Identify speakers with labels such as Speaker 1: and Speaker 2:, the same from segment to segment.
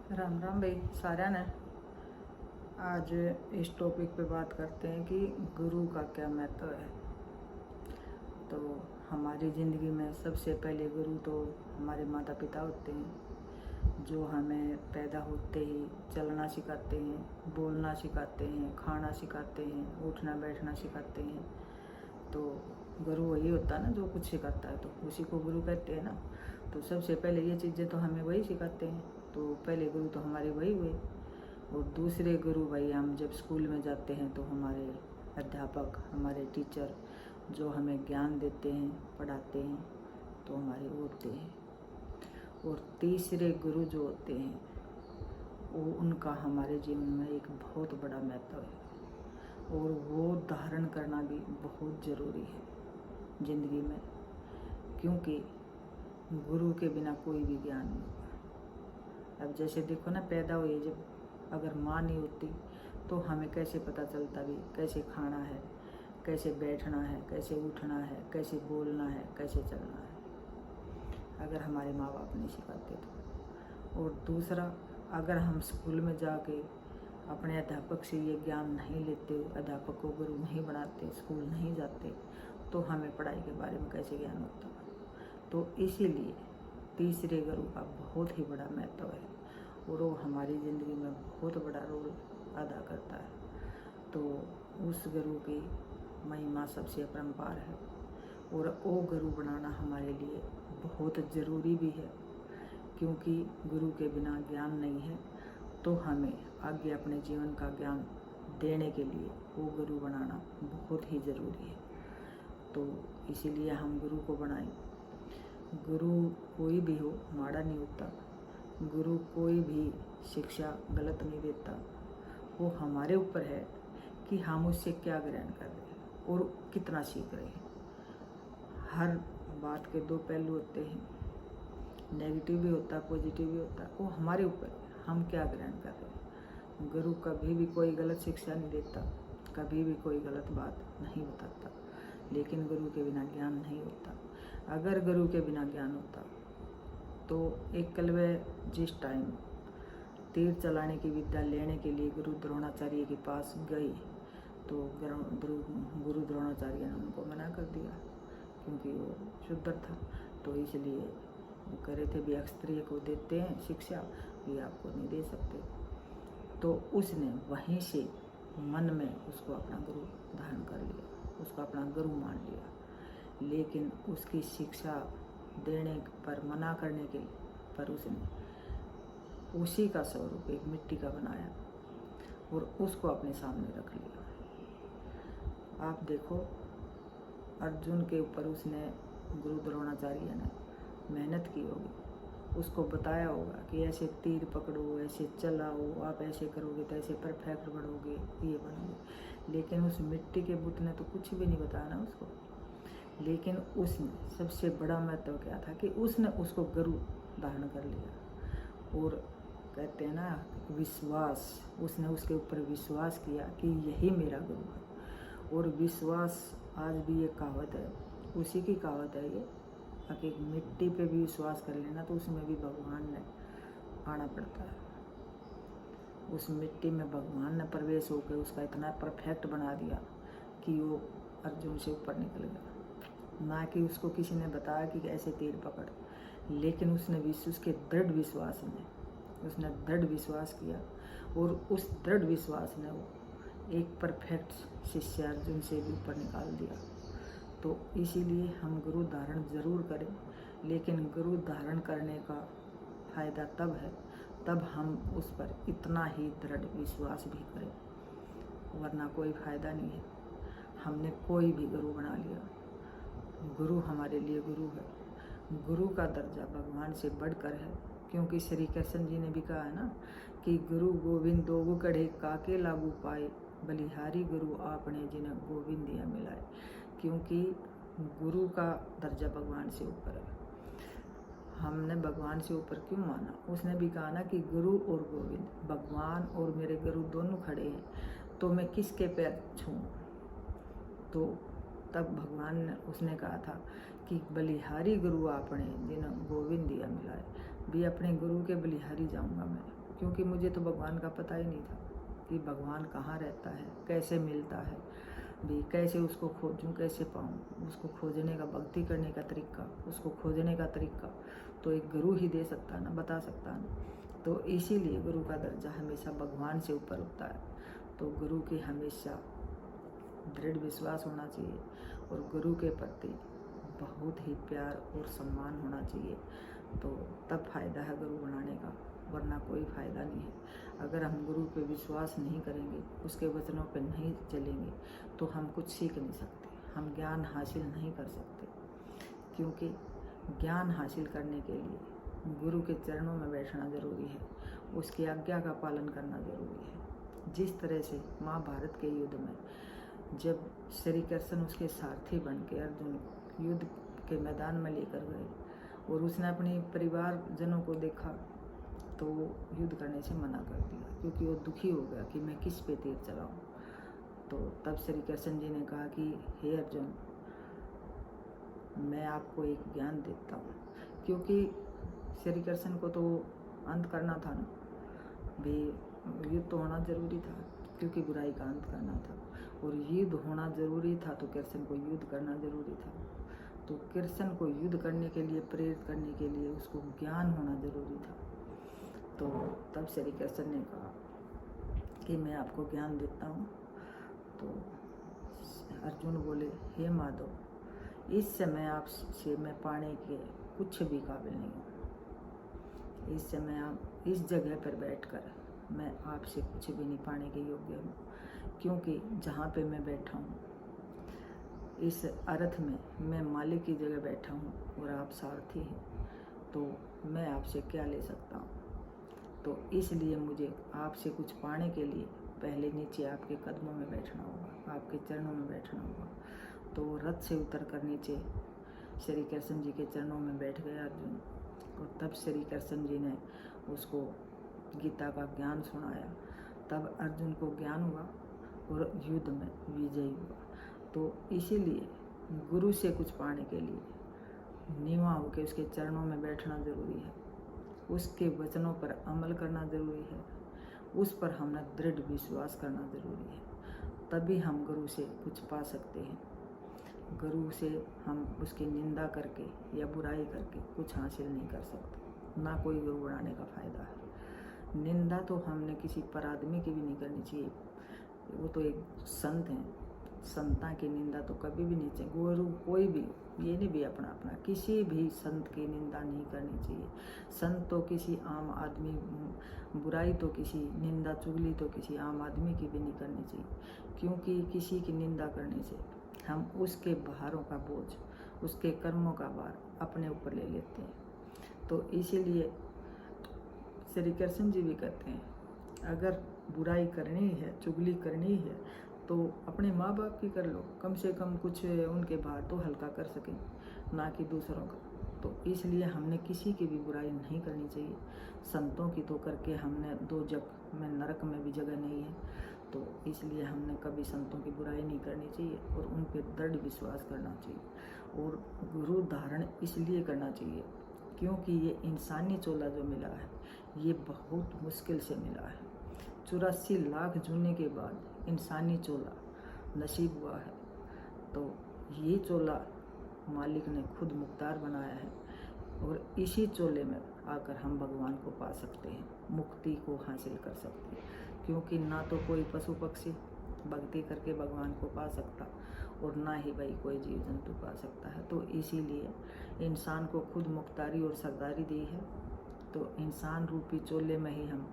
Speaker 1: राम राम भाई सारा ने। आज इस टॉपिक पे बात करते हैं कि गुरु का क्या महत्व है। तो हमारी ज़िंदगी में सबसे पहले गुरु तो हमारे माता पिता होते हैं, जो हमें पैदा होते ही चलना सिखाते हैं, बोलना सिखाते हैं, खाना सिखाते हैं, उठना बैठना सिखाते हैं। तो गुरु वही होता है ना जो कुछ सिखाता है, तो उसी को गुरु कहते हैं ना। तो सबसे पहले ये चीज़ें तो हमें वही सिखाते हैं, तो पहले गुरु तो हमारे वही हुए। और दूसरे गुरु भाई, हम जब स्कूल में जाते हैं तो हमारे अध्यापक, हमारे टीचर जो हमें ज्ञान देते हैं, पढ़ाते हैं, तो हमारे वो होते हैं। और तीसरे गुरु जो होते हैं वो उनका हमारे जीवन में एक बहुत बड़ा महत्व है, और वो धारण करना भी बहुत ज़रूरी है ज़िंदगी में, क्योंकि गुरु के बिना कोई भी ज्ञान नहीं होगा। अब जैसे देखो ना, पैदा हुए जब अगर माँ नहीं होती तो हमें कैसे पता चलता भी कैसे खाना है, कैसे बैठना है, कैसे उठना है, कैसे बोलना है, कैसे चलना है, अगर हमारे माँ बाप नहीं सिखाते तो। और दूसरा, अगर हम स्कूल में जाके अपने अध्यापक से ये ज्ञान नहीं लेते, अध्यापक को गुरु नहीं बनाते, स्कूल नहीं जाते, तो हमें पढ़ाई के बारे में कैसे ज्ञान होता। तो इसीलिए तीसरे गुरु का बहुत ही बड़ा महत्व है, और वो हमारी ज़िंदगी में बहुत बड़ा रोल अदा करता है। तो उस गुरु की महिमा सबसे अपरंपार है, और वो गुरु बनाना हमारे लिए बहुत ज़रूरी भी है, क्योंकि गुरु के बिना ज्ञान नहीं है। तो हमें आगे अपने जीवन का ज्ञान देने के लिए वो गुरु बनाना बहुत ही ज़रूरी है। तो इसीलिए हम गुरु को बनाएं। गुरु कोई भी हो, माड़ा नहीं होता। गुरु कोई भी शिक्षा गलत नहीं देता। वो हमारे ऊपर है कि हम उससे क्या ग्रहण कर रहे हैं और कितना सीख रहे हैं। हर बात के दो पहलू होते हैं, नेगेटिव भी होता है, पॉजिटिव भी होता है। वो हमारे ऊपर है, हम क्या ग्रहण कर रहे हैं। गुरु कभी भी कोई गलत शिक्षा नहीं देता, कभी भी कोई गलत बात नहीं बताता, लेकिन गुरु के बिना ज्ञान नहीं होता। अगर गुरु के बिना ज्ञान होता तो एकलव्य जिस टाइम तीर चलाने की विद्या लेने के लिए गुरु द्रोणाचार्य के पास गई, तो गुरु द्रोणाचार्य ने उनको मना कर दिया, क्योंकि वो शुद्ध था। तो इसलिए वो कह रहे थे भी क्षत्रिय को देते हैं शिक्षा, ये आपको नहीं दे सकते। तो उसने वहीं से मन में उसको अपना गुरु धारण कर लिया, उसको अपना गुरु मान लिया। लेकिन उसकी शिक्षा देने पर, मना करने के पर, उसने उसी का स्वरूप एक मिट्टी का बनाया और उसको अपने सामने रख लिया। आप देखो, अर्जुन के ऊपर उसने, गुरु द्रोणाचार्य ने मेहनत की होगी, उसको बताया होगा कि ऐसे तीर पकड़ो, ऐसे चलाओ, आप ऐसे करोगे तो ऐसे परफेक्ट बनोगे, ये बनोगे। लेकिन उस मिट्टी के बुत ने तो कुछ भी नहीं बताया ना उसको। लेकिन उसने सबसे बड़ा महत्व क्या था कि उसने उसको गुरु धारण कर लिया। और कहते हैं ना, विश्वास, उसने उसके ऊपर विश्वास किया कि यही मेरा गुरु है। और विश्वास, आज भी ये कहावत है, उसी की कहावत है ये, कि मिट्टी पे भी विश्वास कर लेना तो उसमें भी भगवान ने आना पड़ता है। उस मिट्टी में भगवान ने प्रवेश होकर उसका इतना परफेक्ट बना दिया कि वो अर्जुन से ऊपर निकल गया। ना कि उसको किसी ने बताया कि ऐसे तीर पकड़, लेकिन उसने उसके दृढ़ विश्वास में उसने दृढ़ विश्वास किया, और उस दृढ़ विश्वास ने वो एक परफेक्ट शिष्य अर्जुन से भी ऊपर निकाल दिया। तो इसीलिए हम गुरु धारण ज़रूर करें, लेकिन गुरु धारण करने का फ़ायदा तब है तब हम उस पर इतना ही दृढ़ विश्वास भी करें, वरना कोई फ़ायदा नहीं है। हमने कोई भी गुरु बना लिया, गुरु हमारे लिए गुरु है। गुरु का दर्जा भगवान से बढ़कर है, क्योंकि श्री कृष्ण जी ने भी कहा है ना कि गुरु गोविंद दोगु कढ़े काके लागू पाए, बलिहारी गुरु आपने जिन्हें गोविंद दिया मिलाए। क्योंकि गुरु का दर्जा भगवान से ऊपर है। हमने भगवान से ऊपर क्यों माना? उसने भी कहा ना कि गुरु और गोविंद, भगवान और मेरे गुरु दोनों खड़े हैं, तो मैं किसके पैर छूऊं? तो तब भगवान ने, उसने कहा था कि बलिहारी गुरु आपने जिन्हें गोविंद दिया मिलाए। भी अपने गुरु के बलिहारी जाऊंगा मैं, क्योंकि मुझे तो भगवान का पता ही नहीं था कि भगवान कहाँ रहता है, कैसे मिलता है भी, कैसे उसको खोजूं, कैसे पाऊं। उसको खोजने का, भक्ति करने का तरीका, उसको खोजने का तरीका तो एक गुरु ही दे सकता ना, बता सकता ना। तो इसीलिए गुरु का दर्जा हमेशा भगवान से ऊपर होता है। तो गुरु की हमेशा दृढ़ विश्वास होना चाहिए और गुरु के प्रति बहुत ही प्यार और सम्मान होना चाहिए। तो तब फायदा है गुरु बनाने का, वरना कोई फ़ायदा नहीं है। अगर हम गुरु पे विश्वास नहीं करेंगे, उसके वचनों पे नहीं चलेंगे, तो हम कुछ सीख नहीं सकते, हम ज्ञान हासिल नहीं कर सकते। क्योंकि ज्ञान हासिल करने के लिए गुरु के चरणों में बैठना ज़रूरी है, उसकी आज्ञा का पालन करना ज़रूरी है। जिस तरह से महाभारत के युद्ध में जब श्री कृष्ण उसके सारथी बन के अर्जुन युद्ध के मैदान में लेकर गए और उसने अपने परिवारजनों को देखा तो युद्ध करने से मना कर दिया, क्योंकि वो दुखी हो गया कि मैं किस पे तीर चलाऊं। तो तब श्री कृष्ण जी ने कहा कि हे अर्जुन, मैं आपको एक ज्ञान देता हूँ। क्योंकि श्री कृष्ण को तो अंत करना था ना, भी युद्ध तो होना जरूरी था, क्योंकि बुराई का अंत करना था और युद्ध होना जरूरी था, तो कृष्ण को युद्ध करना जरूरी था। तो कृष्ण को युद्ध करने के लिए, प्रेरित करने के लिए उसको ज्ञान होना जरूरी था। तो तब श्री कृष्ण ने कहा कि मैं आपको ज्ञान देता हूँ। तो अर्जुन बोले, हे माधव, इस समय आपसे मैं पाने के कुछ भी काबिल नहीं हूँ। इस समय आप इस जगह पर बैठकर मैं आपसे कुछ भी नहीं पाने के योग्य हूँ, क्योंकि जहाँ पे मैं बैठा हूँ इस अर्थ में मैं मालिक की जगह बैठा हूँ और आप सारथी हैं, तो मैं आपसे क्या ले सकता हूँ। तो इसलिए मुझे आपसे कुछ पाने के लिए पहले नीचे आपके कदमों में बैठना होगा, आपके चरणों में बैठना होगा। तो रथ से उतर कर नीचे श्री कृष्ण जी के चरणों में बैठ गया अर्जुन, और तब श्री कृष्ण जी ने उसको गीता का ज्ञान सुनाया। तब अर्जुन को ज्ञान हुआ और युद्ध में विजयी हुआ। तो इसीलिए गुरु से कुछ पाने के लिए नीवा होकर उसके चरणों में बैठना जरूरी है, उसके वचनों पर अमल करना जरूरी है, उस पर हमें दृढ़ विश्वास करना जरूरी है। तभी हम गुरु से कुछ पा सकते हैं। गुरु से हम उसकी निंदा करके या बुराई करके कुछ हासिल नहीं कर सकते, ना कोई गुरु बनाने का फ़ायदा है। निंदा तो हमने किसी पर आदमी की भी नहीं करनी चाहिए, वो तो एक संत हैं, संता की निंदा तो कभी भी नहीं चाहिए। गुरु कोई भी, ये नहीं भी अपना किसी भी संत की निंदा नहीं करनी चाहिए। संत तो किसी आम आदमी, बुराई तो किसी, निंदा चुगली तो किसी आम आदमी की भी नहीं करनी चाहिए, क्योंकि किसी की निंदा करने से हम उसके भारों का बोझ, उसके कर्मों का भार अपने ऊपर ले लेते हैं। तो इसीलिए श्री कृष्ण जी भी कहते हैं, अगर बुराई करनी है, चुगली करनी है, तो अपने माँ बाप की कर लो, कम से कम कुछ उनके भार तो हल्का कर सकें, ना कि दूसरों का। तो इसलिए हमने किसी की भी बुराई नहीं करनी चाहिए। संतों की तो करके हमने दोजख में, नरक में भी जगह नहीं है, तो इसलिए हमने कभी संतों की बुराई नहीं करनी चाहिए और उन पर दृढ़ विश्वास करना चाहिए। और गुरु धारण इसलिए करना चाहिए क्योंकि ये इंसानी चोला जो मिला है, ये बहुत मुश्किल से मिला है। 84 लाख जूने के बाद इंसानी चोला नसीब हुआ है। तो ये चोला मालिक ने खुद मुख्तार बनाया है, और इसी चोले में आकर हम भगवान को पा सकते हैं, मुक्ति को हासिल कर सकते हैं। क्योंकि ना तो कोई पशु पक्षी भक्ति करके भगवान को पा सकता, और ना ही भाई कोई जीव जंतु पा सकता है। तो इसीलिए इंसान को खुद मुख्तारी और सरदारी दी है। तो इंसान रूपी चोले में ही हम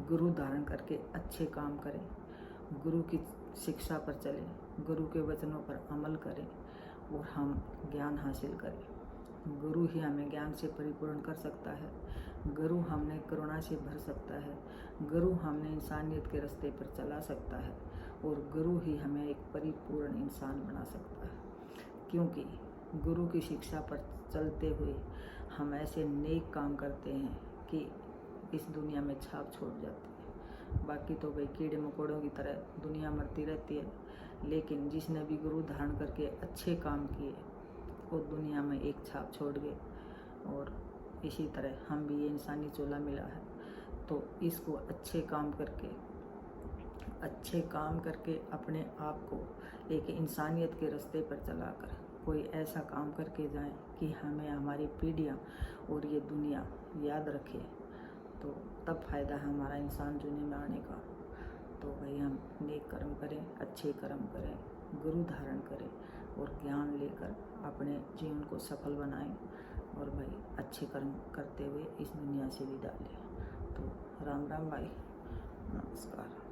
Speaker 1: गुरु धारण करके अच्छे काम करें, गुरु की शिक्षा पर चलें, गुरु के वचनों पर अमल करें और हम ज्ञान हासिल करें। गुरु ही हमें ज्ञान से परिपूर्ण कर सकता है, गुरु हमें करुणा से भर सकता है, गुरु हमें इंसानियत के रास्ते पर चला सकता है, और गुरु ही हमें एक परिपूर्ण इंसान बना सकता है। क्योंकि गुरु की शिक्षा पर चलते हुए हम ऐसे नेक काम करते हैं कि इस दुनिया में छाप छोड़ जाती है। बाकी तो भाई कीड़े मकोड़ों की तरह दुनिया मरती रहती है, लेकिन जिसने भी गुरु धारण करके अच्छे काम किए वो दुनिया में एक छाप छोड़ गए। और इसी तरह हम भी, ये इंसानी चोला मिला है, तो इसको अच्छे काम करके अपने आप को एक इंसानियत के रास्ते पर चलाकर कोई ऐसा काम करके जाएं कि हमें हमारी पीढ़ियां और ये दुनिया याद रखे, तो तब फ़ायदा है हमारा इंसान दुनिया में आने का। तो भाई हम नेक कर्म करें, अच्छे कर्म करें, गुरु धारण करें और ज्ञान लेकर अपने जीवन को सफल बनाएं और भाई अच्छे कर्म करते हुए इस दुनिया से विदा लें। तो राम राम भाई, नमस्कार।